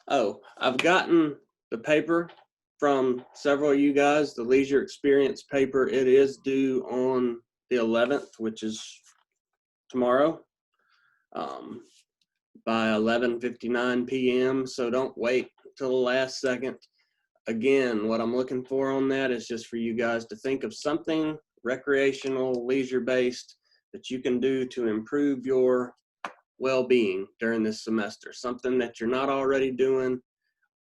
Oh, I've gotten the paper from several of you guys, the leisure experience paper. It is due on the 11th, which is tomorrow, by 11:59 p.m. So don't wait till the last second. Again, what I'm looking for on that is just for you guys to think of something recreational, leisure-based that you can do to improve your well-being during this semester. Something that you're not already doing,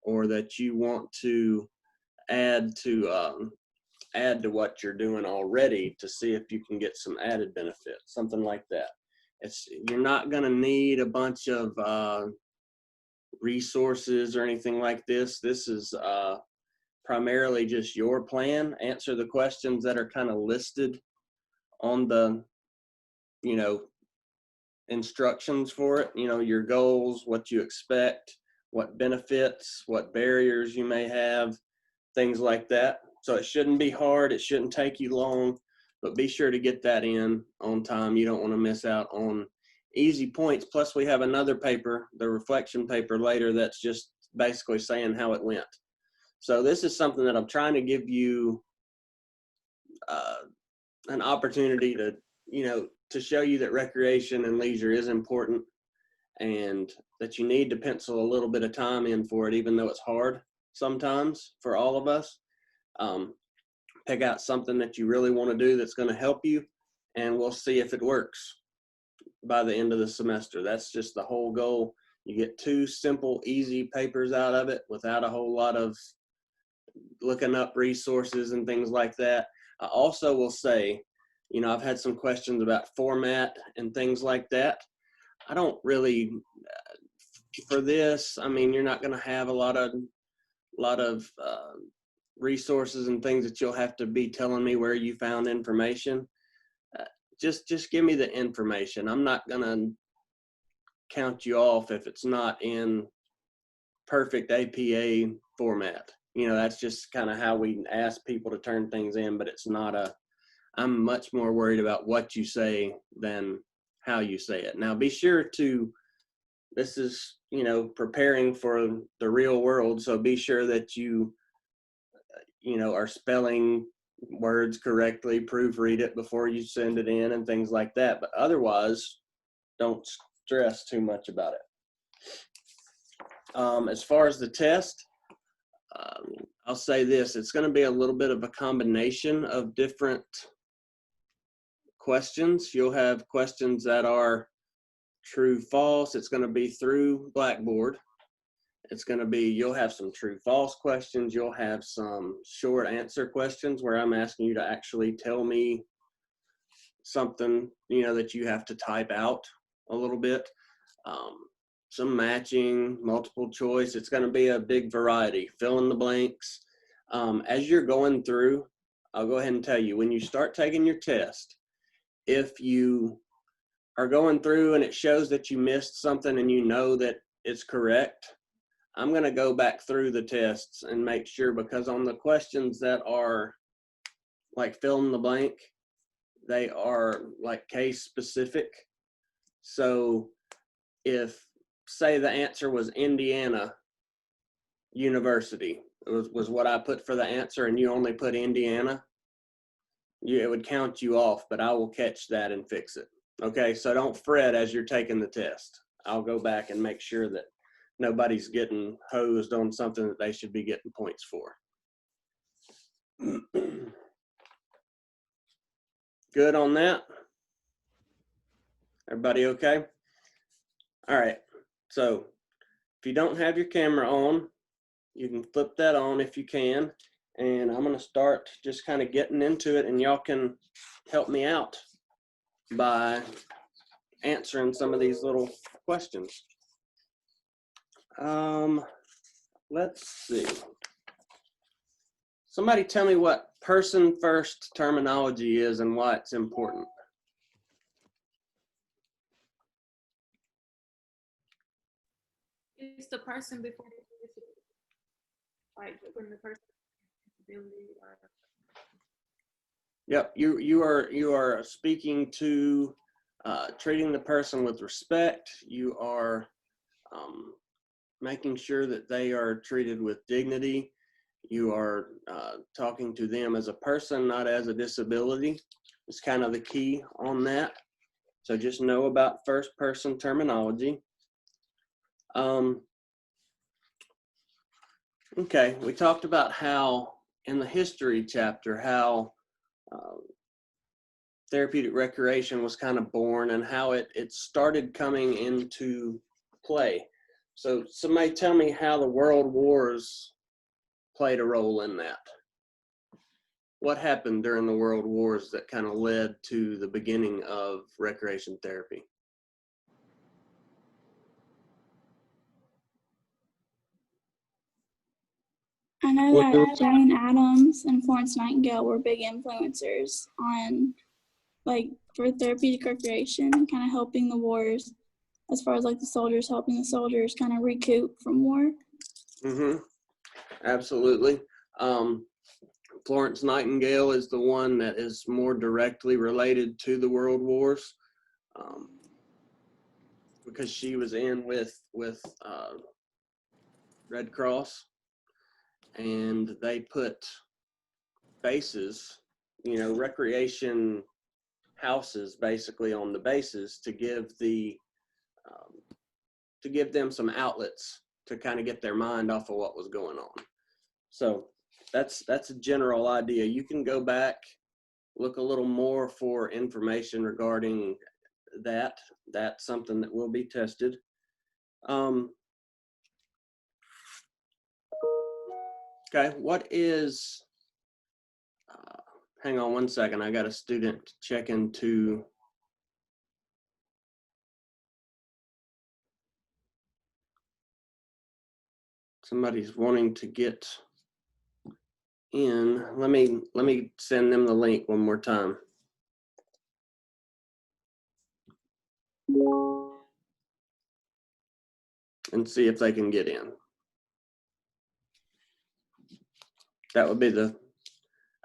or that you want to add to what you're doing already to see if you can get some added benefit, something like that. You're not going to need a bunch of resources or anything like this. This is primarily just your plan. Answer the questions that are kind of listed on the, instructions for it. Your goals, what you expect, what benefits, what barriers you may have, things like that. So it shouldn't be hard. It shouldn't take you long, but be sure to get that in on time. You don't want to miss out on easy points. Plus, we have another paper, the reflection paper later, that's just basically saying how it went. So this is something that I'm trying to give you an opportunity to, to show you that recreation and leisure is important, and that you need to pencil a little bit of time in for it, even though it's hard sometimes for all of us. Pick out something that you really want to do that's going to help you, and we'll see if it works by the end of the semester. That's just the whole goal. You get 2 simple, easy papers out of it without a whole lot of looking up resources and things like that. I also will say, I've had some questions about format and things like that. I don't really, for this, you're not going to have a lot of resources and things that you'll have to be telling me where you found information. Just give me the information. I'm not going to count you off if it's not in perfect APA format. That's just kind of how we ask people to turn things in, but it's not I'm much more worried about what you say than how you say it. Now, be sure to, this is, preparing for the real world, so be sure that you are spelling words correctly, proofread it before you send it in and things like that. But otherwise, don't stress too much about it. As far as the test, I'll say this, it's going to be a little bit of a combination of different questions. You'll have questions that are true, false. It's going to be through Blackboard. It's going to be, you'll have some true, false questions. You'll have some short answer questions where I'm asking you to actually tell me something, that you have to type out a little bit. Some matching, multiple choice. It's going to be a big variety. Fill in the blanks. As you're going through, I'll go ahead and tell you, when you start taking your test, if you are going through and it shows that you missed something and you know that it's correct, I'm going to go back through the tests and make sure, because on the questions that are like fill in the blank, they are like case specific. So if, say, the answer was Indiana University, was what I put for the answer, and you only put Indiana, it would count you off, but I will catch that and fix it. Okay, so don't fret as you're taking the test. I'll go back and make sure that nobody's getting hosed on something that they should be getting points for. Good on that? Everybody okay? All right, so if you don't have your camera on, you can flip that on if you can. And I'm going to start just kind of getting into it, and y'all can help me out by answering some of these little questions. Let's see. Somebody tell me what person first terminology is and why it's important. It's the person before the person, like when the person disability or. Yep, you are speaking to treating the person with respect. You are making sure that they are treated with dignity. You are talking to them as a person, not as a disability. It's kind of the key on that. So just know about first person terminology. Okay, we talked about how in the history chapter, how therapeutic recreation was kind of born and how it started coming into play. So somebody tell me how the World Wars played a role in that. What happened during the World Wars that kind of led to the beginning of recreation therapy? I know that Jane Addams and Florence Nightingale were big influencers on, like, for therapeutic recreation, kind of helping the wars, as far as like the soldiers, helping the soldiers kind of recoup from war. Mm-hmm. Absolutely. Florence Nightingale is the one that is more directly related to the World Wars, because she was in with Red Cross, and they put bases, recreation houses basically on the bases to give them some outlets to kind of get their mind off of what was going on. So that's a general idea. You can go back, look a little more for information regarding that. That's something that will be tested. Okay, what is, hang on one second, I got a student check into somebody's wanting to get in. Let me send them the link one more time. And see if they can get in. That would be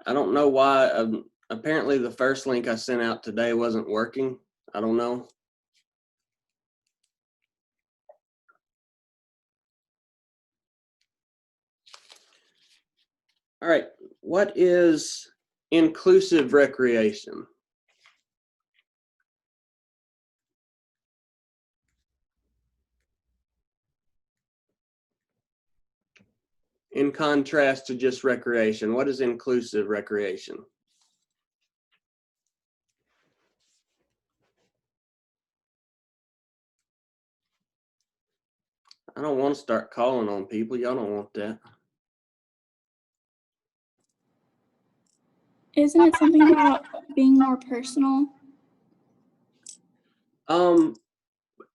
I don't know why, apparently the first link I sent out today wasn't working. I don't know. All right, what is inclusive recreation? In contrast to just recreation, what is inclusive recreation? I don't want to start calling on people. Y'all don't want that. Isn't it something about being more personal?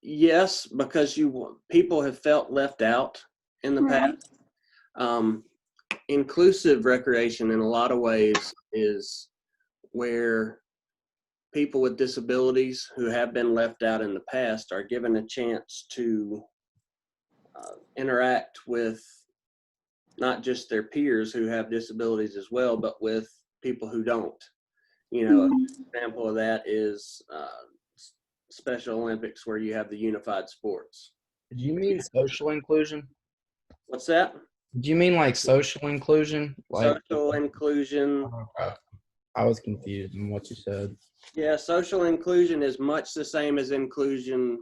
Yes, because people have felt left out in the Right. past. Inclusive recreation in a lot of ways is where people with disabilities who have been left out in the past are given a chance to interact with not just their peers who have disabilities as well, but with people who don't. An example of that is Special Olympics, where you have the unified sports. Do you mean social inclusion? What's that? Do you mean like social inclusion? Like Social inclusion. I was confused in what you said. Yeah, social inclusion is much the same as inclusive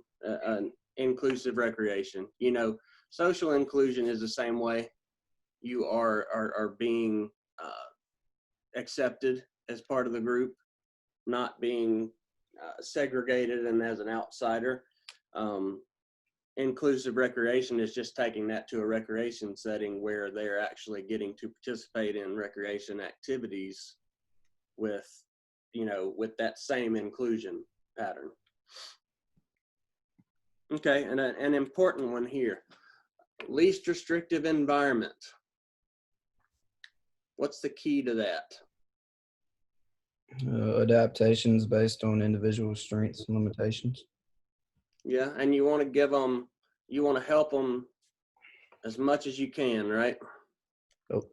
recreation. Social inclusion is the same way. You are being accepted as part of the group, not being segregated and as an outsider. Inclusive recreation is just taking that to a recreation setting where they're actually getting to participate in recreation activities with that same inclusion pattern. Okay, and an important one here, least restrictive environment. What's the key to that? Adaptations based on individual strengths and limitations. Yeah, and you want to help them as much as you can, right? Oh.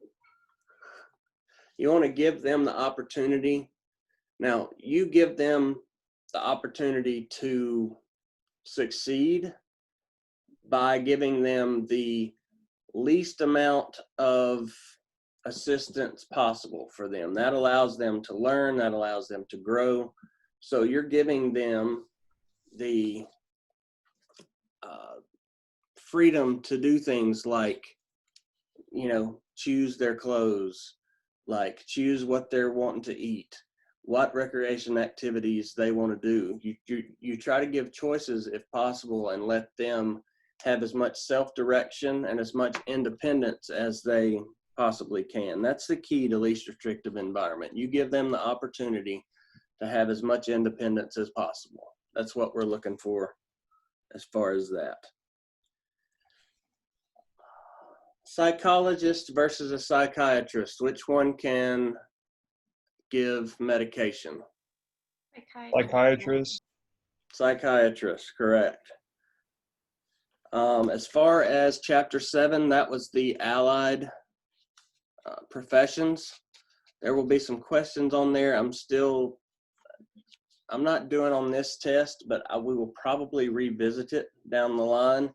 You want to give them the opportunity. Now, you give them the opportunity to succeed, by giving them the least amount of assistance possible for them. That allows them to learn, that allows them to grow. So you're giving them the freedom to do things like, choose their clothes, like choose what they're wanting to eat, what recreation activities they want to do. You try to give choices if possible and let them have as much self-direction and as much independence as they possibly can. That's the key to least restrictive environment. You give them the opportunity to have as much independence as possible. That's what we're looking for as far as that. Psychologist versus a psychiatrist, which one can give medication? Psychiatrist. Psychiatrist, correct. As far as chapter 7, that was the allied professions. There will be some questions on there. I'm not doing on this test, but we will probably revisit it down the line.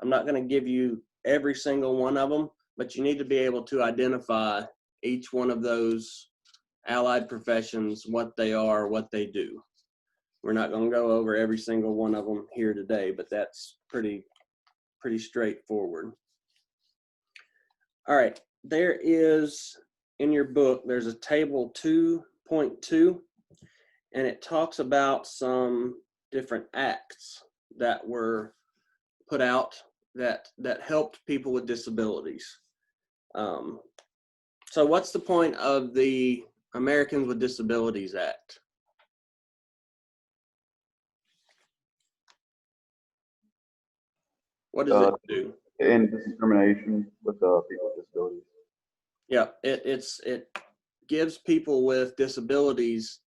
I'm not going to give you every single one of them, but you need to be able to identify each one of those allied professions, what they are, what they do. We're not going to go over every single one of them here today, but that's pretty straightforward. All right, there is, in your book, there's a table 2.2, and it talks about some different acts that were put out that helped people with disabilities. So what's the point of the Americans with Disabilities Act? What does it do? And discrimination with people with disabilities. Yeah, it gives people with disabilities,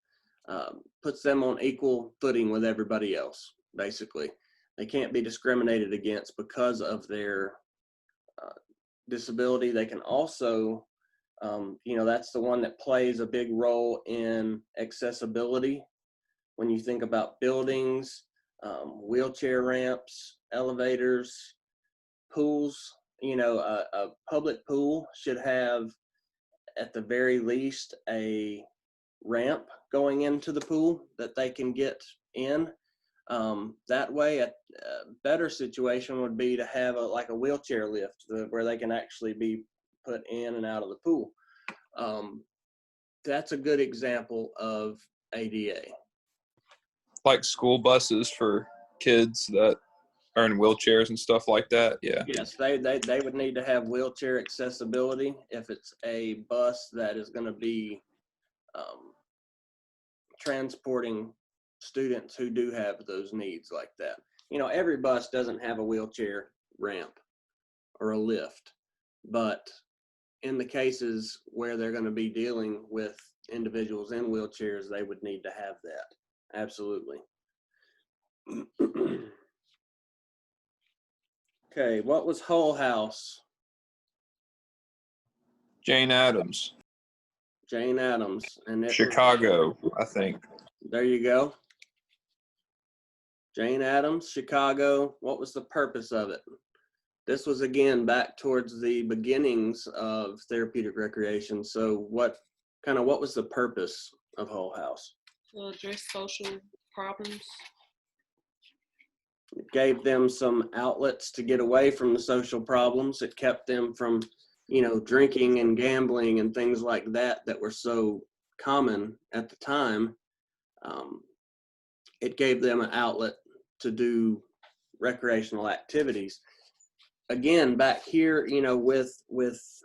puts them on equal footing with everybody else, basically. They can't be discriminated against because of their disability. They can also, that's the one that plays a big role in accessibility. When you think about buildings, wheelchair ramps, elevators, pools, a public pool should have, at the very least, a ramp going into the pool that they can get in. That way, a better situation would be to have like a wheelchair lift where they can actually be put in and out of the pool. That's a good example of ADA. Like school buses for kids that are in wheelchairs and stuff like that. Yeah. Yes, they would need to have wheelchair accessibility if it's a bus that is going to be transporting students who do have those needs like that. Every bus doesn't have a wheelchair ramp or a lift, but in the cases where they're going to be dealing with individuals in wheelchairs, they would need to have that. Absolutely. Okay, what was Hull House? Jane Addams. Jane Addams. And Chicago, I think. There you go. Jane Addams, Chicago. What was the purpose of it? This was, again, back towards the beginnings of therapeutic recreation. So what was the purpose of Hull House? To address social problems. It gave them some outlets to get away from the social problems. It kept them from, drinking and gambling and things like that were so common at the time. It gave them an outlet to do recreational activities. Again, back here, with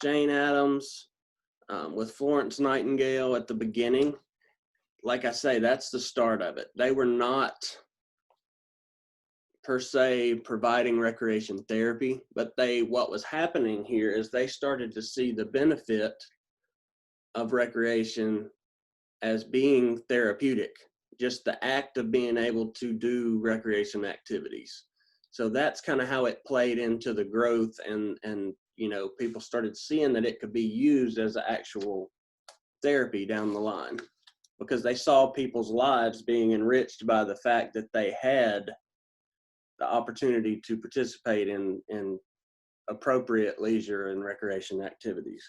Jane Addams, with Florence Nightingale at the beginning, like I say, that's the start of it. They were not per se providing recreation therapy, but what was happening here is they started to see the benefit of recreation as being therapeutic, just the act of being able to do recreation activities. So that's kind of how it played into the growth, and people started seeing that it could be used as an actual therapy down the line, because they saw people's lives being enriched by the fact that they had the opportunity to participate in appropriate leisure and recreation activities.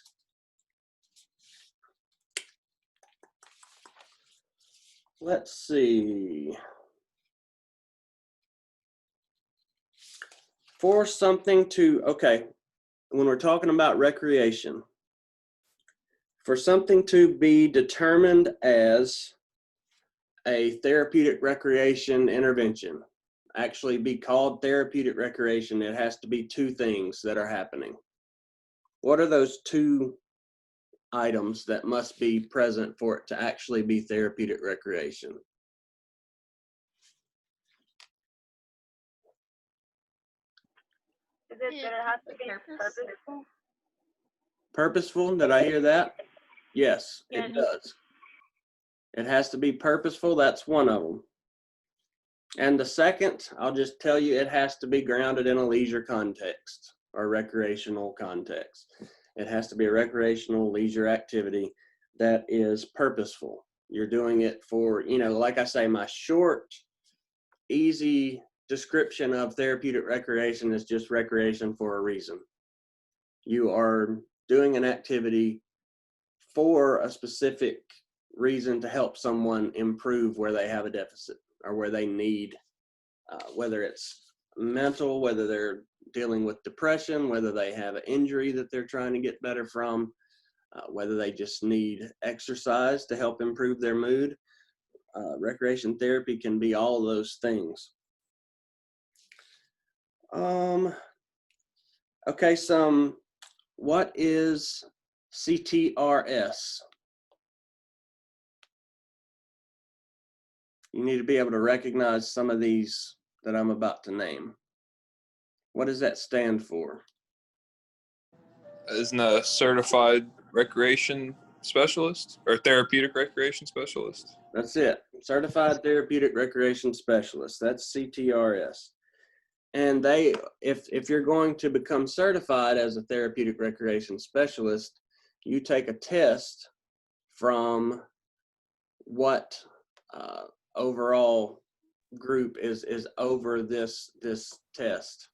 Let's see. For something to, okay, when we're talking about recreation, for something to be determined as a therapeutic recreation intervention, actually be called therapeutic recreation, it has to be two things that are happening. What are those two items that must be present for it to actually be therapeutic recreation? Is it that it has to be purposeful? Purposeful, did I hear that? Yes, Yeah. it does. It has to be purposeful, that's one of them. And the second, I'll just tell you, it has to be grounded in a leisure context or recreational context. It has to be a recreational leisure activity that is purposeful. You're doing it for, you know, like I say, my short, easy description of therapeutic recreation is just recreation for a reason. You are doing an activity for a specific reason to help someone improve where they have a deficit or where they need, whether it's mental, whether they're dealing with depression, whether they have an injury that they're trying to get better from, whether they just need exercise to help improve their mood. Recreation therapy can be all of those things. Okay, what is CTRS? You need to be able to recognize some of these that I'm about to name. What does that stand for? Isn't a certified recreation specialist or therapeutic recreation specialist? That's it. Certified Therapeutic Recreation Specialist. That's CTRS. And they, if you're going to become certified as a therapeutic recreation specialist, you take a test from what overall group is over this test.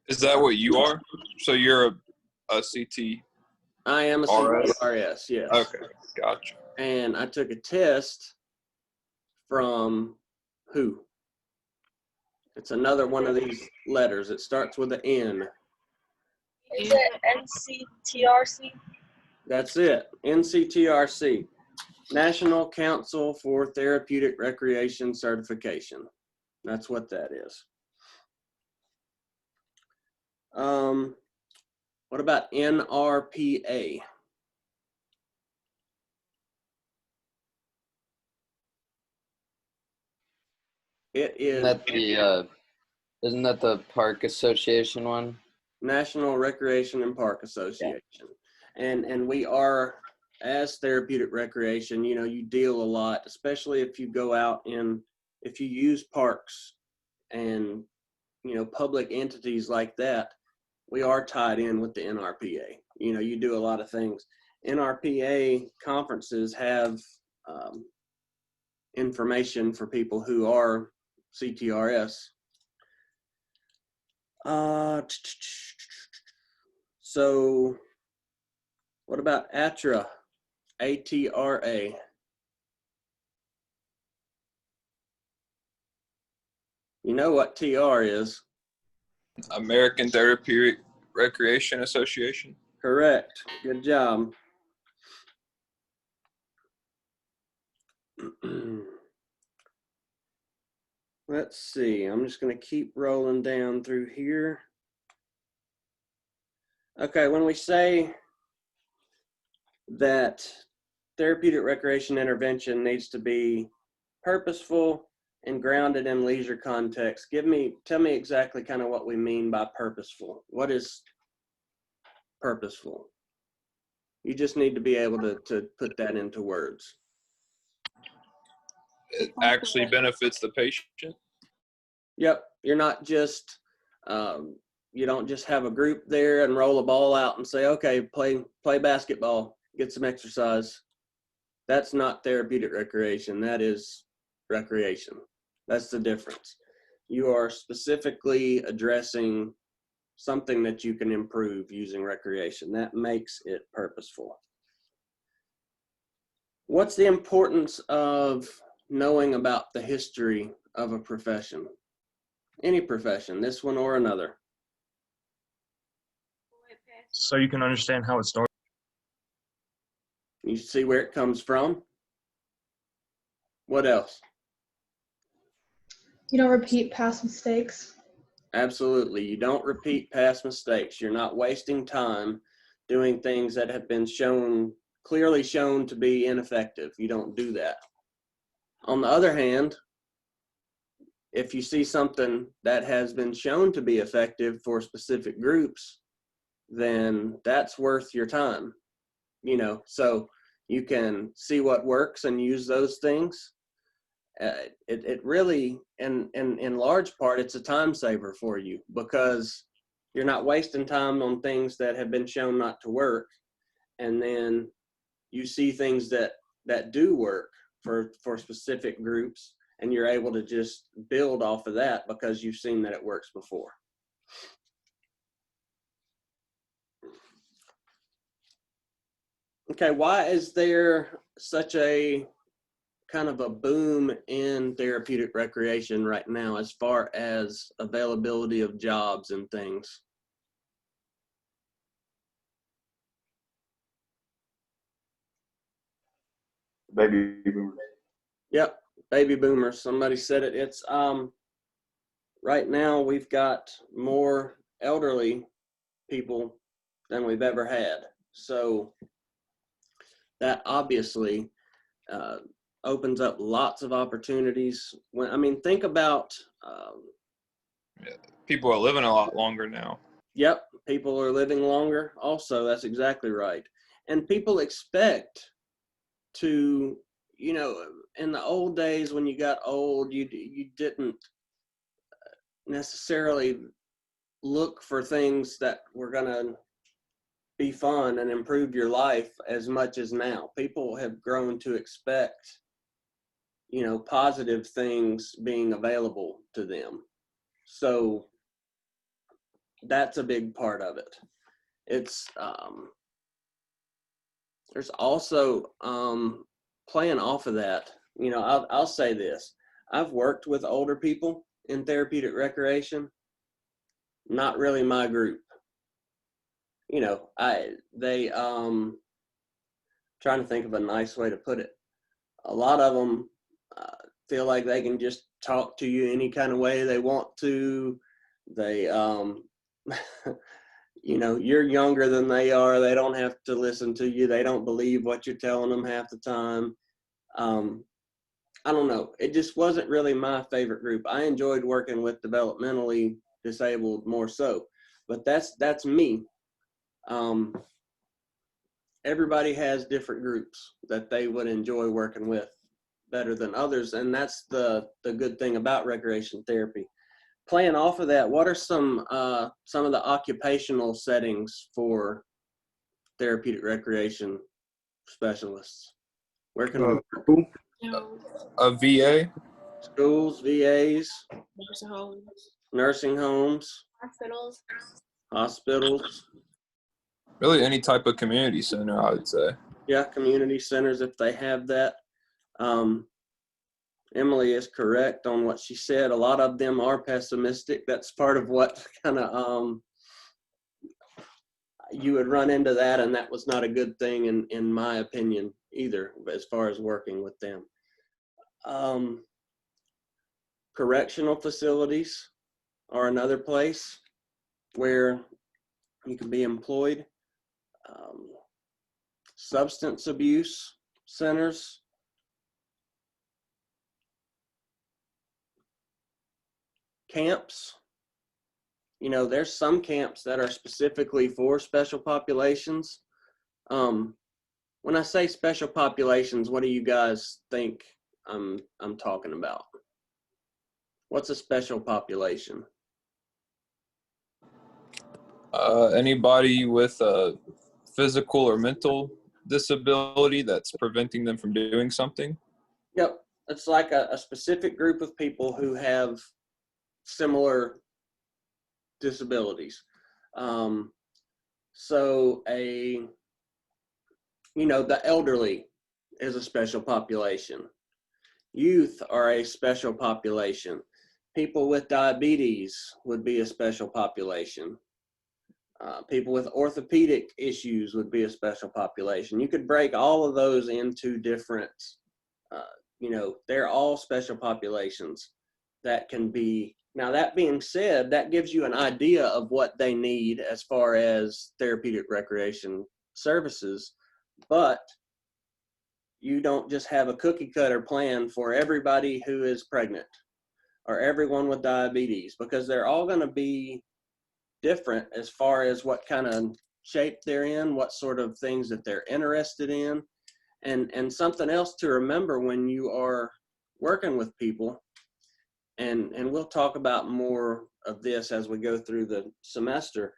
Is that what you are? So you're a CT? I am a CTRS, yes. Okay, gotcha. And I took a test from who? It's another one of these letters. It starts with an N. Is it NCTRC? That's it, NCTRC, National Council for Therapeutic Recreation Certification. That's what that is. What about NRPA? It is Isn't that the Park Association one? National Recreation and Park Association. Yeah. And we are, as therapeutic recreation, you know, you deal a lot, especially if you go out if you use parks and, you know, public entities like that, we are tied in with the NRPA. You know, you do a lot of things. NRPA conferences have information for people who are CTRS. So what about ATRA? ATRA. You know what TR is? American Therapeutic Recreation Association. Correct. Good job. Let's see. I'm just going to keep rolling down through here. Okay, when we say that therapeutic recreation intervention needs to be purposeful and grounded in leisure context, tell me exactly kind of what we mean by purposeful. What is purposeful? You just need to be able to put that into words. It actually benefits the patient. Yep, you're not just you don't just have a group there and roll a ball out and say, okay, play basketball, get some exercise. That's not therapeutic recreation. That is recreation. That's the difference. You are specifically addressing something that you can improve using recreation. That makes it purposeful. What's the importance of knowing about the history of a profession? Any profession, this one or another. So you can understand how it started. You see where it comes from. What else? You don't repeat past mistakes. Absolutely. You don't repeat past mistakes. You're not wasting time doing things that have been clearly shown to be ineffective. You don't do that. On the other hand, if you see something that has been shown to be effective for specific groups, then that's worth your time. So you can see what works and use those things. It really, and in large part, it's a time saver for you because you're not wasting time on things that have been shown not to work, and then you see things that do work for specific groups, and you're able to just build off of that because you've seen that it works before. Okay, why is there such a kind of a boom in therapeutic recreation right now as far as availability of jobs and things? Baby boomers. Yep, baby boomers. Somebody said it. It's right now we've got more elderly people than we've ever had. So that obviously opens up lots of opportunities. Think about. People are living a lot longer now. Yep, people are living longer. Also, that's exactly right. And people expect to, in the old days when you got old, you didn't necessarily look for things that were going to be fun and improve your life as much as now. People have grown to expect, positive things being available to them. So that's a big part of it. It's there's also playing off of that. I'll say this: I've worked with older people in therapeutic recreation. Not really my group. Trying to think of a nice way to put it. A lot of them feel like they can just talk to you any kind of way they want to. They you're younger than they are. They don't have to listen to you. They don't believe what you're telling them half the time. I don't know. It just wasn't really my favorite group. I enjoyed working with developmentally disabled more so, but that's me. Everybody has different groups that they would enjoy working with better than others, and that's the good thing about recreation therapy. Playing off of that, what are some of the occupational settings for therapeutic recreation specialists? Where can we work? A VA? Schools, VAs, Nursing homes. nursing homes, hospitals. Really any type of community center, I would say. Yeah, community centers if they have that. Emily is correct on what she said. A lot of them are pessimistic. That's part of what kind of you would run into that, and that was not a good thing in my opinion either, as far as working with them. Correctional facilities are another place where you can be employed. Substance abuse centers. Camps. There's some camps that are specifically for special populations. When I say special populations, what do you guys think I'm talking about? What's a special population? Anybody with a physical or mental disability that's preventing them from doing something. Yep. it's like a specific group of people who have similar disabilities. So the elderly is a special population. Youth are a special population. People with diabetes would be a special population. People with orthopedic issues would be a special population. You could break all of those into different, they're all special populations that can be. Now, that being said, that gives you an idea of what they need as far as therapeutic recreation services, but you don't just have a cookie cutter plan for everybody who is pregnant or everyone with diabetes, because they're all going to be different as far as what kind of shape they're in, what sort of things that they're interested in. And something else to remember when you are working with people, and we'll talk about more of this as we go through the semester,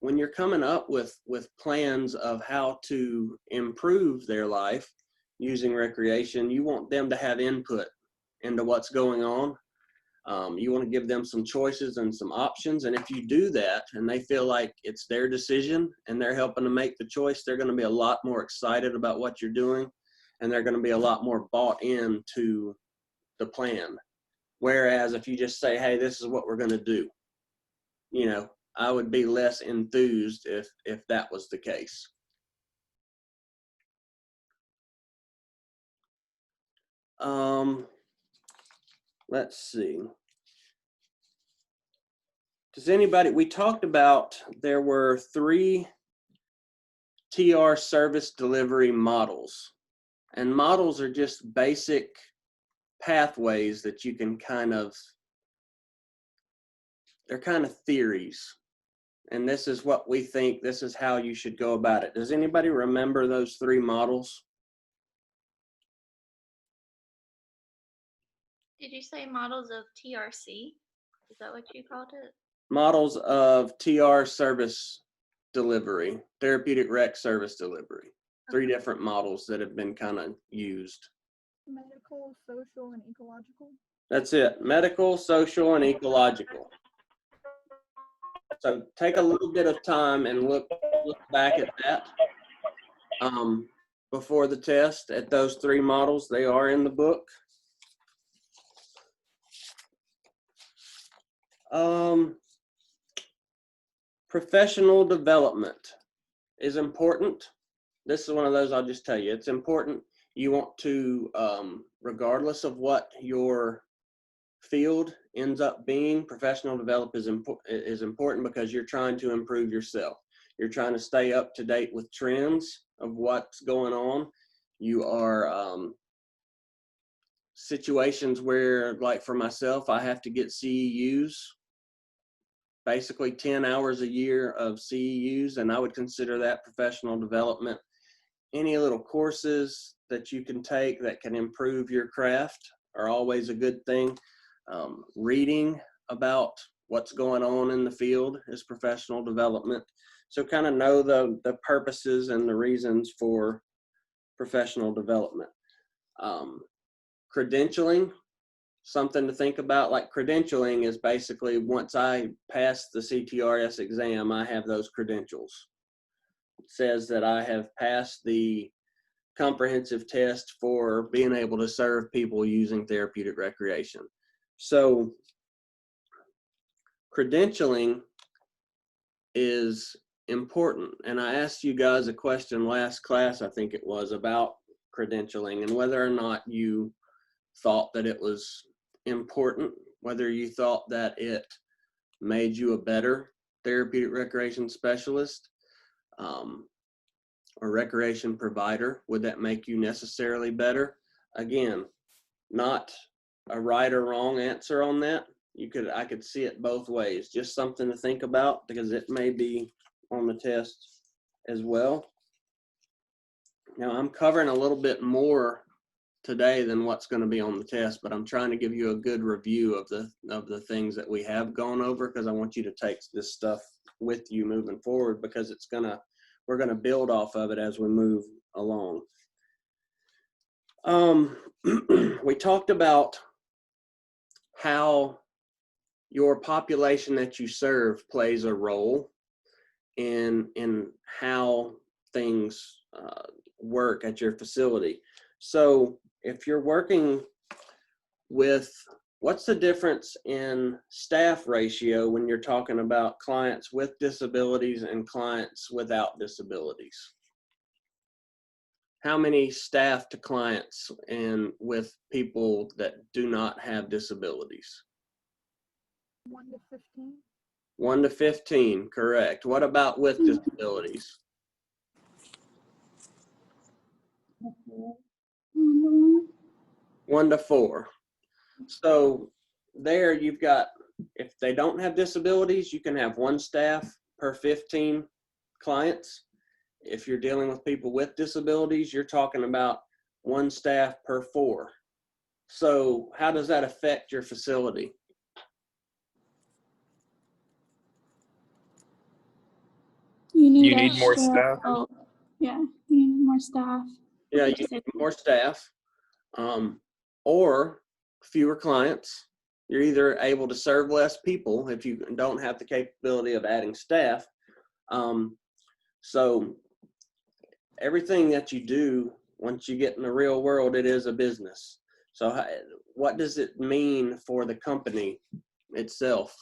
when you're coming up with plans of how to improve their life using recreation, you want them to have input into what's going on. You want to give them some choices and some options. And if you do that and they feel like it's their decision and they're helping to make the choice, they're going to be a lot more excited about what you're doing, and they're going to be a lot more bought into the plan. Whereas if you just say, hey, this is what we're going to do, I would be less enthused if that was the case. Let's see. We talked about, there were 3 TR service delivery models. And models are just basic pathways that you can they're kind of theories. And this is what we think, this is how you should go about it. Does anybody remember those 3 models? Did you say models of TRC? Is that what you called it? Models of TR service delivery, therapeutic rec service delivery. 3 different models that have been kind of used. Medical, social, and ecological. That's it. Medical, social, and ecological. So take a little bit of time and look back at that before the test at those 3 models. They are in the book. Professional development is important. This is one of those, I'll just tell you, it's important. You want to, regardless of what your field ends up being, professional development is important because you're trying to improve yourself. You're trying to stay up to date with trends of what's going on. You are situations where, like for myself, I have to get CEUs, basically 10 hours a year of CEUs, and I would consider that professional development. Any little courses that you can take that can improve your craft are always a good thing. Reading about what's going on in the field is professional development. So kind of know the purposes and the reasons for professional development. Credentialing, something to think about. Like credentialing is basically once I pass the CTRS exam, I have those credentials. It says that I have passed the comprehensive test for being able to serve people using therapeutic recreation. So credentialing is important. And I asked you guys a question last class, I think it was, about credentialing and whether or not you thought that it was important, whether you thought that it made you a better therapeutic recreation specialist or recreation provider. Would that make you necessarily better? Again, not a right or wrong answer on that. I could see it both ways. Just something to think about because it may be on the test as well. Now I'm covering a little bit more today than what's going to be on the test, but I'm trying to give you a good review of the things that we have gone over, because I want you to take this stuff with you moving forward, because we're going to build off of it as we move along. We talked about how your population that you serve plays a role in how things work at your facility. So if you're working with, what's the difference in staff ratio when you're talking about clients with disabilities and clients without disabilities? How many staff to clients and with people that do not have disabilities? 1 to 15. 1 to 15, correct. What about with disabilities? 1 to 4. So there you've got, if they don't have disabilities, you can have 1 staff per 15 clients. If you're dealing with people with disabilities, you're talking about 1 staff per 4. So how does that affect your facility? You need, need more extra staff? help. Yeah, you need more staff. Yeah, you need more staff, or fewer clients. You're either able to serve less people if you don't have the capability of adding staff. So everything that you do, once you get in the real world, it is a business. So what does it mean for the company itself?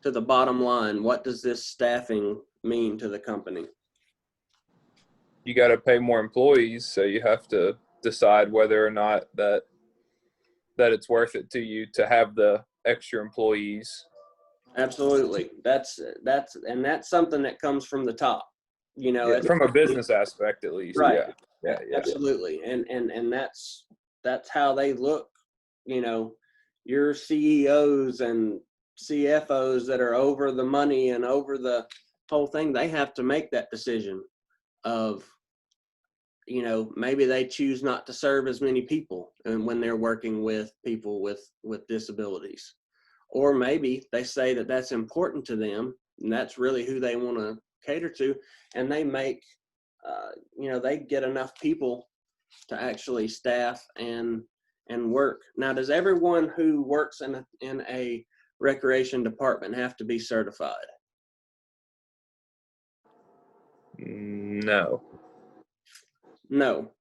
To the bottom line, what does this staffing mean to the company? You got to pay more employees, so you have to decide whether or not that it's worth it to you to have the extra employees. Absolutely. That's something that comes from the top. You know, Yeah, from a business aspect, at least. right. Yeah. Absolutely. And that's how they look. You know, your CEOs and CFOs that are over the money and over the whole thing, they have to make that decision of, you know, maybe they choose not to serve as many people and when they're working with people with disabilities. Or maybe they say that that's important to them and that's really who they want to cater to, and they make, you know, they get enough people to actually staff and work. Now, does everyone who works in a recreation department have to be certified? No. No.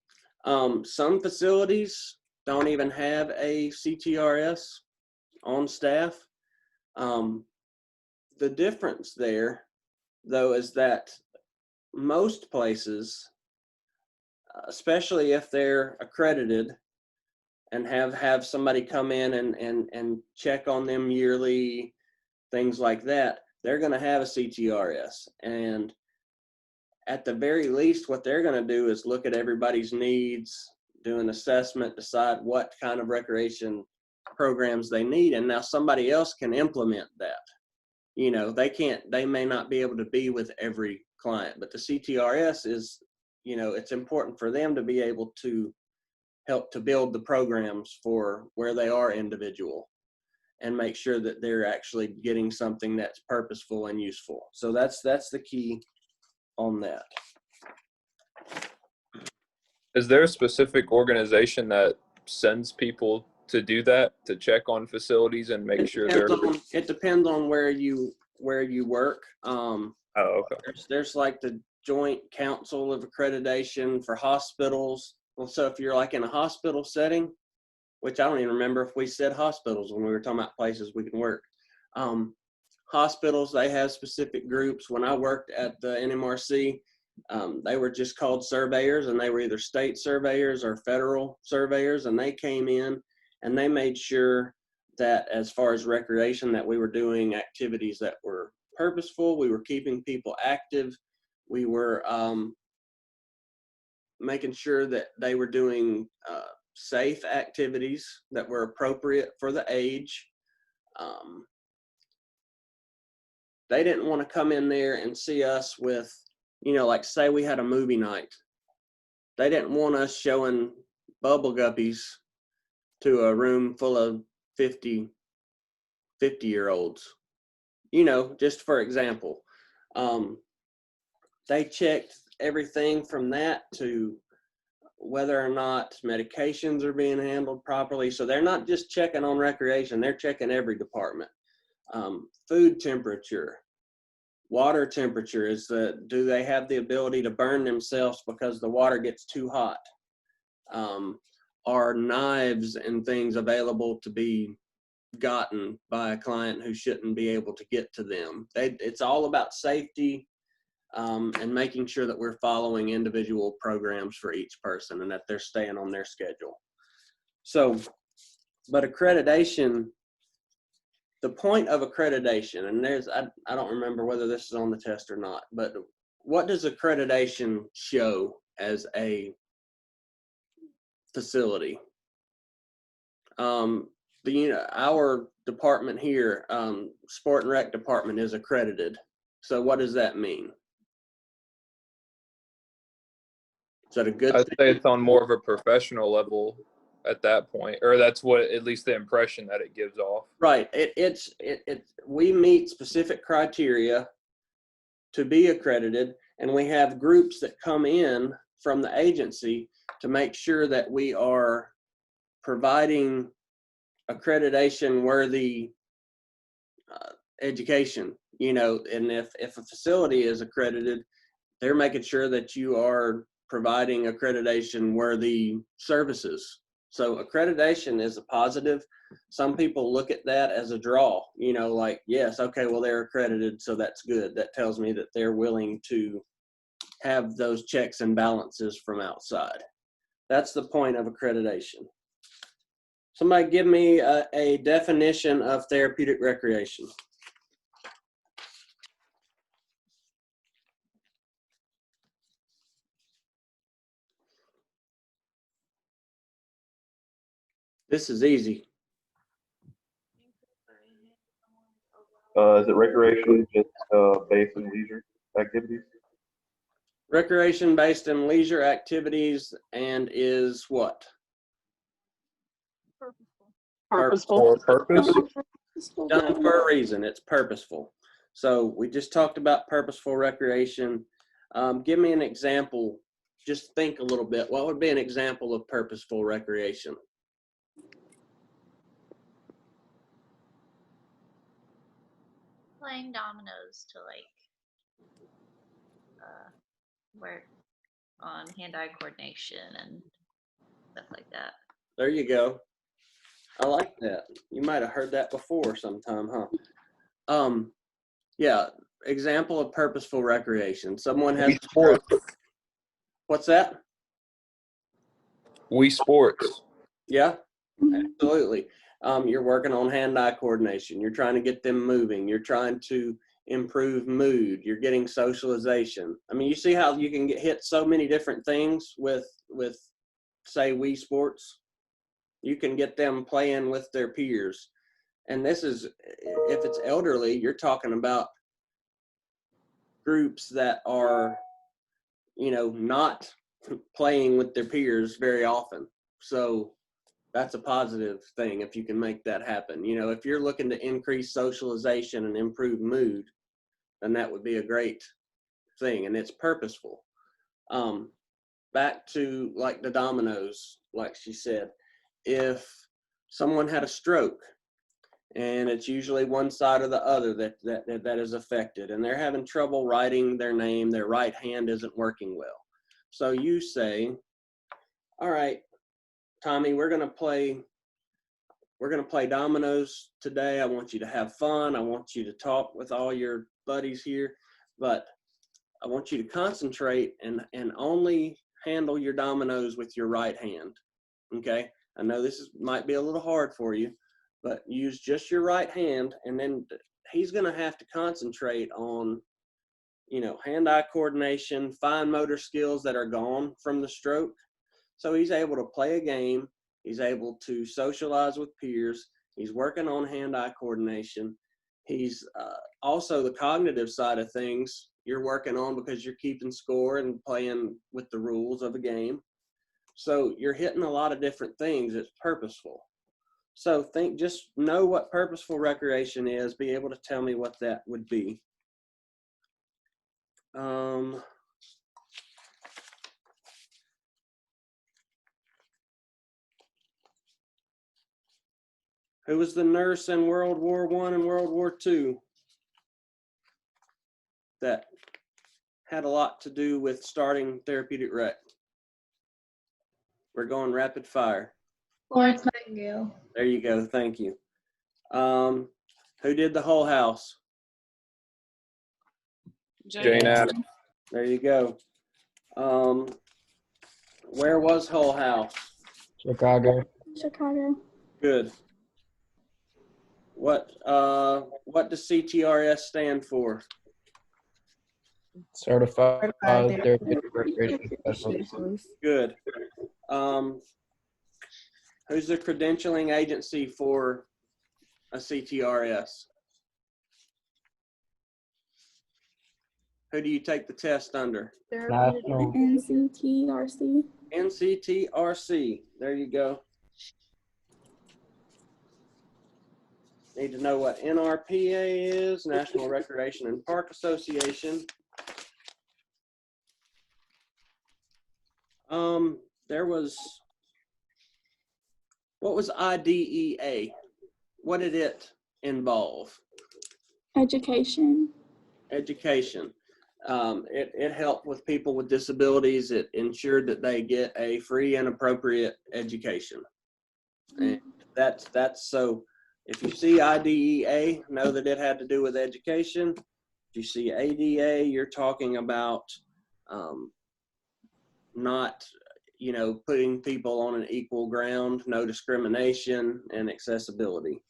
Some facilities don't even have a CTRS on staff. The difference there, though, is that most places, especially if they're accredited and have somebody come in and check on them yearly, things like that, they're going to have a CTRS. And at the very least, what they're going to do is look at everybody's needs, do an assessment, decide what kind of recreation programs they need. And now somebody else can implement that. You know, they may not be able to be with every client, but the CTRS is, you know, it's important for them to be able to help to build the programs for where they are individual and make sure that they're actually getting something that's purposeful and useful. So that's the key on that. Is there a specific organization that sends people to do that, to check on facilities and make sure they're... It depends on where you work. Oh, okay. There's like the Joint Council of Accreditation for hospitals. Well, so if you're like in a hospital setting, which I don't even remember if we said hospitals when we were talking about places we can work. Hospitals, they have specific groups. When I worked at the NMRC, they were just called surveyors, and they were either state surveyors or federal surveyors, and they came in and they made sure that as far as recreation, that we were doing activities that were purposeful, we were keeping people active, we were making sure that they were doing safe activities that were appropriate for the age. They didn't want to come in there and see us with, you know, like say we had a movie night. They didn't want us showing bubble guppies to a room full of 50-year-olds, you know, just for example. They checked everything from that to whether or not medications are being handled properly. So they're not just checking on recreation, they're checking every department. Food temperature, water temperature, do they have the ability to burn themselves because the water gets too hot? Are knives and things available to be gotten by a client who shouldn't be able to get to them? It's all about safety and making sure that we're following individual programs for each person and that they're staying on their schedule. So, but accreditation, the point of accreditation, and I don't remember whether this is on the test or not, but what does accreditation show as a facility? Our department here, Sport and Rec department, is accredited. So what does that mean? Is that a good I'd thing? say it's on more of a professional level at that point, or that's what, at least the impression that it gives off. Right. We meet specific criteria to be accredited, and we have groups that come in from the agency to make sure that we are providing accreditation worthy education, and if a facility is accredited, they're making sure that you are providing accreditation worthy services. So accreditation is a positive. Some people look at that as a draw, like, yes, okay, well, they're accredited, so that's good. That tells me that they're willing to have those checks and balances from outside. That's the point of accreditation. Somebody give me a definition of therapeutic recreation. This is easy. Is it recreation just based on leisure activities? Recreation based in leisure activities and is what? Purposeful. For a purpose? Done for a reason. It's purposeful. So we just talked about purposeful recreation. Give me an example. Just think a little bit. What would be an example of purposeful recreation? Playing dominoes to work on hand-eye coordination and stuff like that. There you go. I like that. You might have heard that before sometime, huh? Yeah. Example of purposeful recreation. Someone has a stroke. What's that? Wii Sports. Yeah, absolutely. You're working on hand-eye coordination. You're trying to get them moving. You're trying to improve mood. You're getting socialization. I mean, you see how you can hit so many different things with say, Wii Sports. You can get them playing with their peers. And this is, if it's elderly, you're talking about groups that are, not playing with their peers very often. So that's a positive thing if you can make that happen. If you're looking to increase socialization and improve mood, then that would be a great thing, and it's purposeful. Back to like the dominoes, like she said, if someone had a stroke, and it's usually one side or the other that is affected, and they're having trouble writing their name, their right hand isn't working well. So you say, all right, Tommy, we're going to play dominoes today. I want you to have fun. I want you to talk with all your buddies here, but I want you to concentrate and only handle your dominoes with your right hand. Okay? I know this might be a little hard for you, but use just your right hand, and then he's going to have to concentrate on, hand-eye coordination, fine motor skills that are gone from the stroke. So he's able to play a game. He's able to socialize with peers. He's working on hand-eye coordination. He's also the cognitive side of things you're working on because you're keeping score and playing with the rules of a game. So you're hitting a lot of different things. It's purposeful. So just know what purposeful recreation is. Be able to tell me what that would be. Who was the nurse in World War I and World War II that had a lot to do with starting therapeutic rec? We're going rapid fire. Florence Nightingale. There you go. Thank you. Who did the whole house? Jane Addams. There you go. Where was Hull House? Chicago. Chicago. Good. What does CTRS stand for? Certified Therapeutic Recreation Specialist. Good. Who's the credentialing agency for a CTRS? Who do you take the test under? National. NCTRC. NCTRC. There you go. Need to know what NRPA is, National Recreation and Park Association. What was IDEA? What did it involve? Education. Education. It helped with people with disabilities. It ensured that they get a free and appropriate education. And that's so if you see IDEA, know that it had to do with education. If you see ADA, you're talking about not, putting people on an equal ground, no discrimination, and accessibility.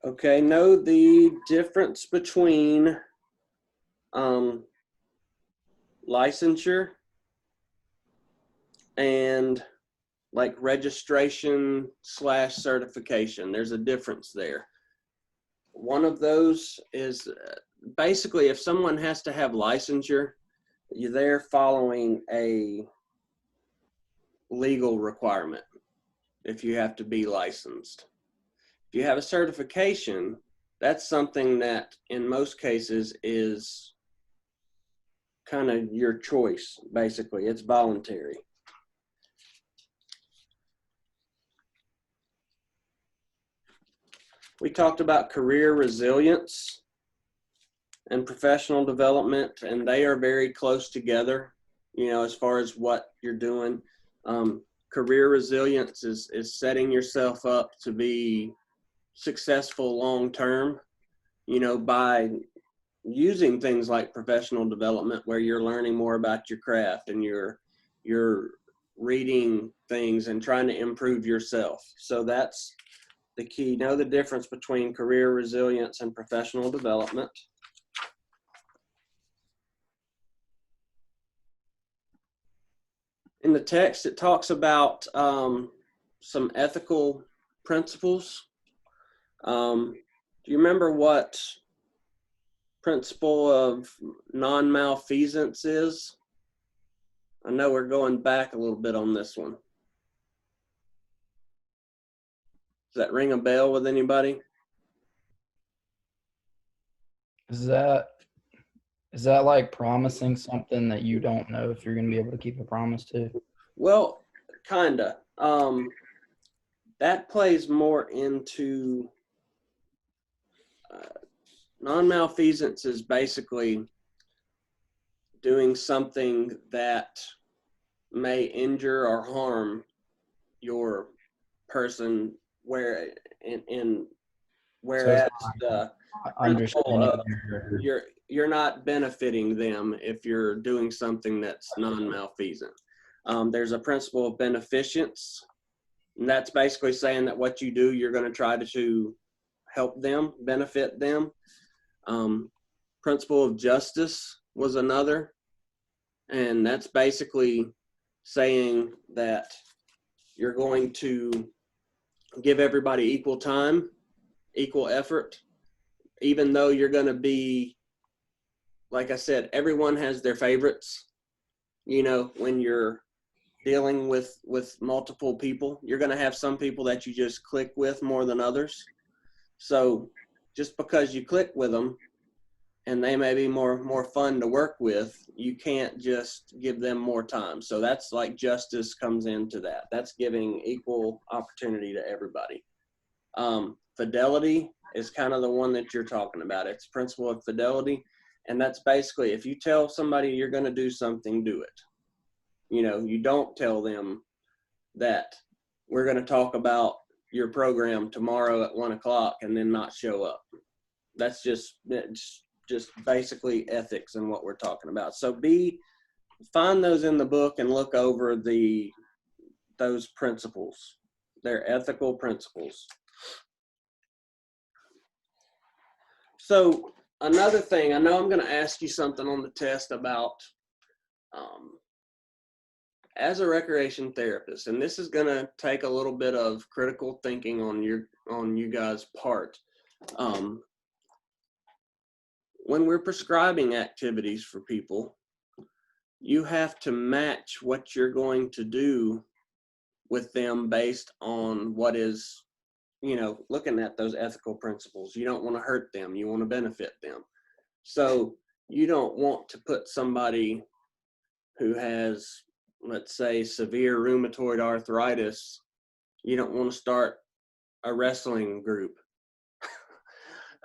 Okay, know the difference between licensure and like registration / certification. There's a difference there. One of those is basically if someone has to have licensure, they're following a legal requirement if you have to be licensed. If you have a certification, that's something that in most cases is kind of your choice, basically. It's voluntary. We talked about career resilience and professional development, and they are very close together, as far as what you're doing. Career resilience is setting yourself up to be successful long-term, by using things like professional development where you're learning more about your craft and you're reading things and trying to improve yourself. So that's the key. Know the difference between career resilience and professional development. In the text, it talks about some ethical principles. Do you remember what principle of non-malfeasance is? I know we're going back a little bit on this one. Does that ring a bell with anybody? Is that like promising something that you don't know if you're going to be able to keep a promise to? Well, kinda. That plays more into non-malfeasance is basically doing something that may injure or harm your person, whereas the principle of you're not benefiting them if you're doing something that's non-malfeasant. There's a principle of beneficence, and that's basically saying that what you do, you're going to try to help them, benefit them. Principle of justice was another, and that's basically saying that you're going to give everybody equal time, equal effort, even though you're going to be, like I said, everyone has their favorites. When you're dealing with multiple people, you're going to have some people that you just click with more than others. So just because you click with them and they may be more fun to work with, you can't just give them more time. So that's like justice comes into that. That's giving equal opportunity to everybody. Fidelity is kind of the one that you're talking about. It's principle of fidelity. And that's basically, if you tell somebody you're going to do something, do it. You know, you don't tell them that we're going to talk about your program tomorrow at 1 o'clock and then not show up. That's just basically ethics and what we're talking about. So find those in the book and look over those principles. They're ethical principles. So another thing, I know I'm going to ask you something on the test about as a recreation therapist, and this is going to take a little bit of critical thinking on you guys' part. When we're prescribing activities for people, you have to match what you're going to do with them based on what is, you know, looking at those ethical principles. You don't want to hurt them. You want to benefit them. So you don't want to put somebody who has, let's say, severe rheumatoid arthritis. You don't want to start a wrestling group.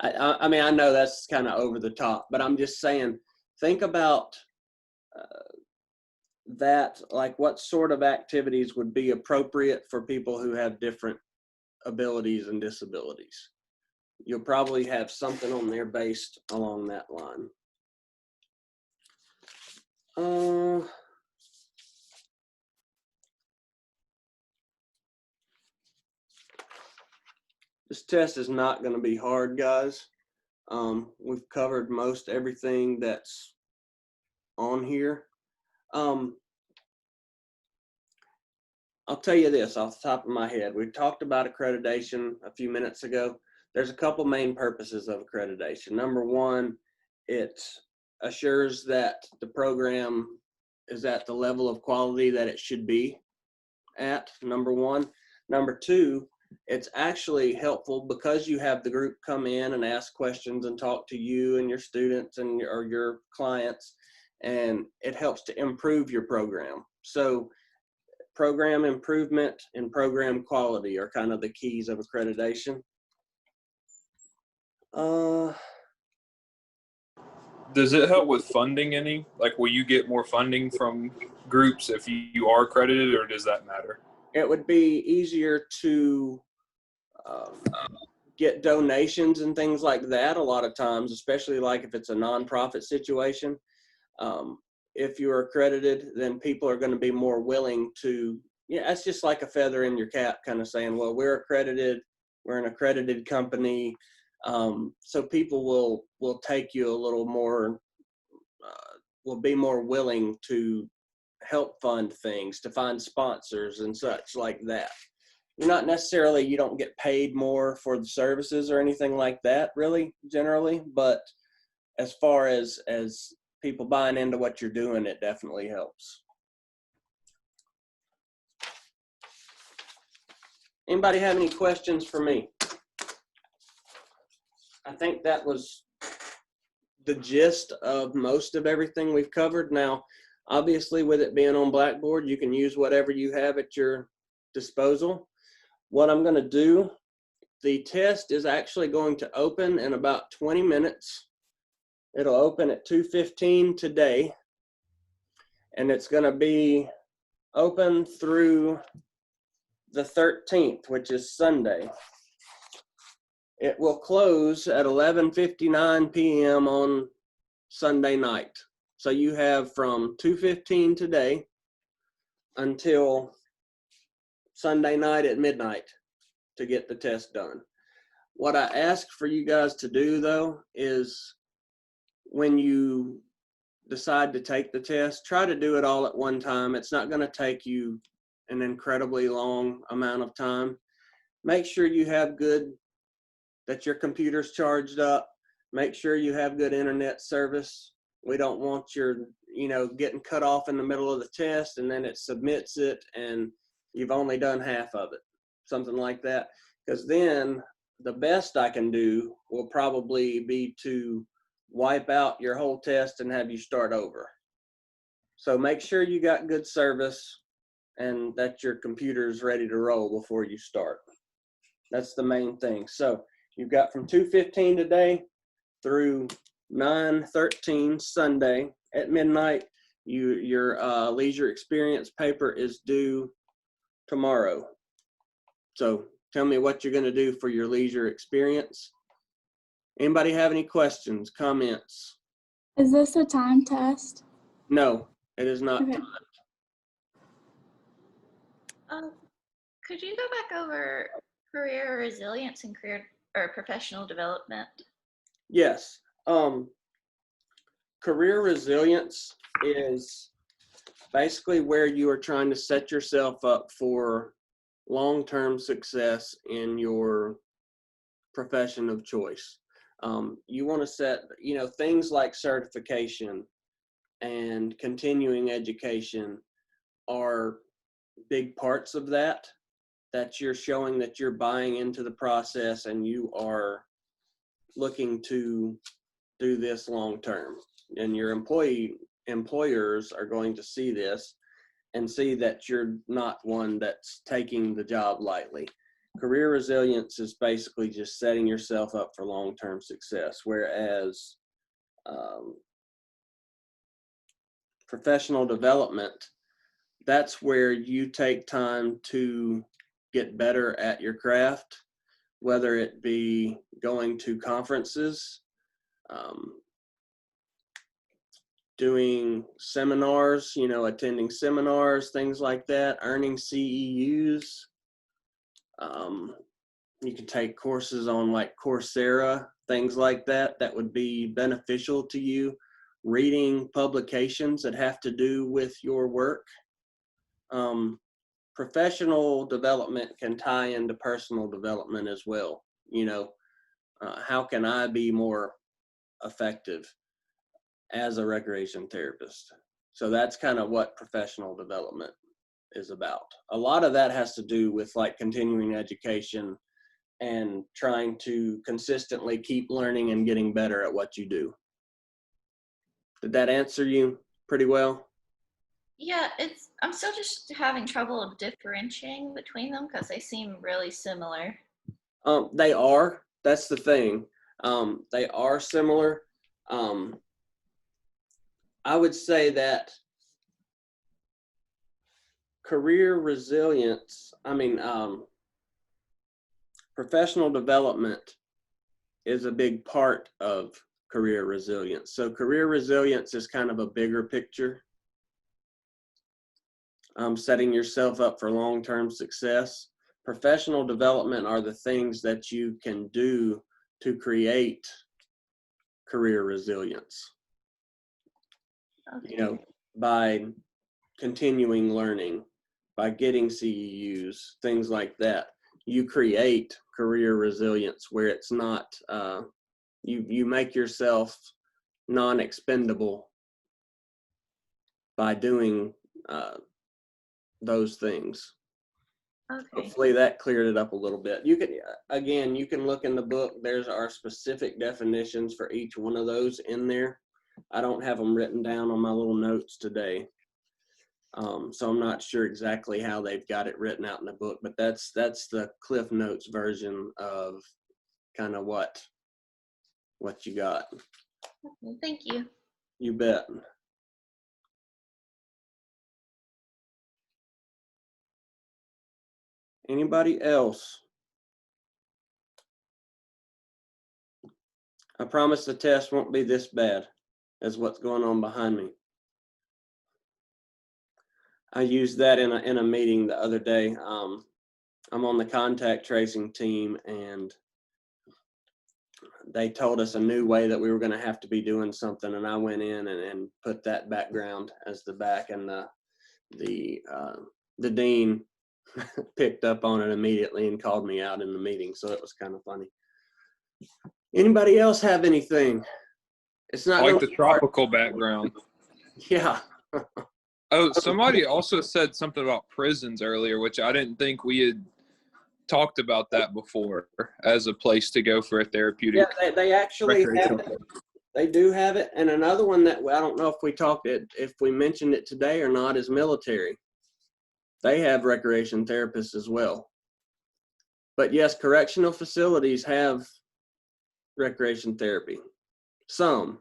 I mean, I know that's kind of over the top, but I'm just saying, think about that, like what sort of activities would be appropriate for people who have different abilities and disabilities. You'll probably have something on there based along that line. This test is not going to be hard, guys. We've covered most everything that's on here. I'll tell you this off the top of my head. We talked about accreditation a few minutes ago. There's a couple main purposes of accreditation. Number one, it assures that the program is at the level of quality that it should be at, number one. Number two, it's actually helpful because you have the group come in and ask questions and talk to you and your students and or your clients, and it helps to improve your program. So program improvement and program quality are kind of the keys of accreditation. Does it help with funding any? Like, will you get more funding from groups if you are accredited, or does that matter? It would be easier to get donations and things like that a lot of times, especially like if it's a nonprofit situation. If you're accredited, then people are going to be more willing to, yeah, it's just like a feather in your cap kind of saying, well, we're accredited, we're an accredited company. So people will take you a little more, will be more willing to help fund things, to find sponsors and such like that. Not necessarily, you don't get paid more for the services or anything like that, really, generally, but as far as people buying into what you're doing, it definitely helps. Anybody have any questions for me? I think that was the gist of most of everything we've covered. Now, obviously, with it being on Blackboard, you can use whatever you have at your disposal. What I'm going to do, the test is actually going to open in about 20 minutes. It'll open at 2:15 today, and it's going to be open through the 13th, which is Sunday. It will close at 11:59 p.m. on Sunday night. So you have from 2:15 today until Sunday night at midnight to get the test done. What I ask for you guys to do, though, is when you decide to take the test, try to do it all at one time. It's not going to take you an incredibly long amount of time. Make sure you have that your computer's charged up. Make sure you have good internet service. We don't want your, getting cut off in the middle of the test and then it submits it and you've only done half of it, something like that. Because then the best I can do will probably be to wipe out your whole test and have you start over. So make sure you got good service and that your computer is ready to roll before you start. That's the main thing. So you've got from 2:15 today through 9:13 Sunday at midnight. Your leisure experience paper is due tomorrow. So tell me what you're going to do for your leisure experience. Anybody have any questions, comments? Is this a time test? No, it is not. Okay. Could you go back over career resilience and career or professional development? Yes. Career resilience is basically where you are trying to set yourself up for long-term success in your profession of choice. You want to set, things like certification and continuing education are big parts of that you're showing that you're buying into the process and you are looking to do this long term. And your employers are going to see this and see that you're not one that's taking the job lightly. Career resilience is basically just setting yourself up for long-term success, whereas professional development, that's where you take time to get better at your craft, whether it be going to conferences, doing seminars, attending seminars, things like that, earning CEUs. You can take courses on like Coursera, things like that would be beneficial to you. Reading publications that have to do with your work. Professional development can tie into personal development as well. How can I be more effective as a recreation therapist? So that's kind of what professional development is about. A lot of that has to do with like continuing education and trying to consistently keep learning and getting better at what you do. Did that answer you pretty well? Yeah, I'm still just having trouble differentiating between them because they seem really similar. They are. That's the thing. They are similar. I would say that career resilience, professional development is a big part of career resilience. So career resilience is kind of a bigger picture. Setting yourself up for long-term success. Professional development are the things that you can do to create career resilience. Okay. By continuing learning, by getting CEUs, things like that. You create career resilience where it's not, you make yourself non-expendable by doing those things. Okay. Hopefully that cleared it up a little bit. You can look in the book. There's our specific definitions for each one of those in there. I don't have them written down on my little notes today. So I'm not sure exactly how they've got it written out in the book, but that's the Cliff Notes version of kind of what you got. Okay, thank you. You bet. Anybody else? I promise the test won't be this bad as what's going on behind me. I used that in a meeting the other day. I'm on the contact tracing team, and they told us a new way that we were going to have to be doing something, and I went in and put that background as the back, and the dean picked up on it immediately and called me out in the meeting, so it was kind of funny. Anybody else have anything? It's not I like the tropical hard. background. Yeah. Oh, somebody also said something about prisons earlier, which I didn't think we had talked about that before as a place to go for a therapeutic. Yeah, they actually They do have it. And another one that I don't know if we mentioned it today or not is military. They have recreation therapists as well. But yes, correctional facilities have recreation therapy. Some.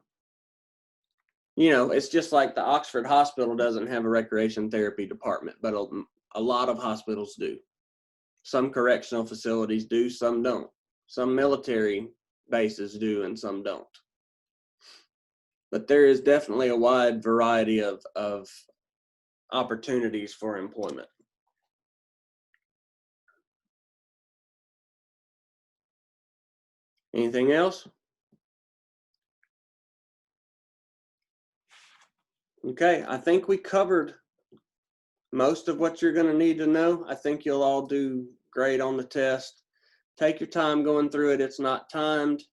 You know, it's just like the Oxford Hospital doesn't have a recreation therapy department, but a lot of hospitals do. Some correctional facilities do, some don't. Some military bases do, and some don't. But there is definitely a wide variety of opportunities for employment. Anything else? Okay, I think we covered most of what you're going to need to know. I think you'll all do great on the test. Take your time going through it. It's not timed.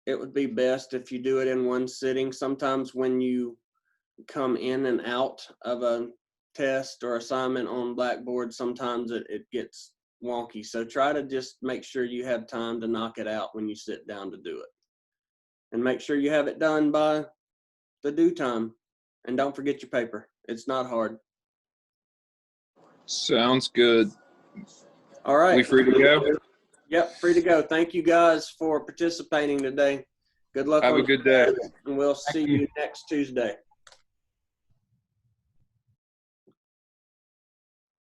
It would be best if you do it in one sitting. Sometimes when you come in and out of a test or assignment on Blackboard, sometimes it gets wonky. So try to just make sure you have time to knock it out when you sit down to do it. And make sure you have it done by the due time. And don't forget your paper. It's not hard. Sounds good. All right. We free to go? Yep, free to go. Thank you guys for participating today. Good luck. Have a good day. And we'll see you next Tuesday.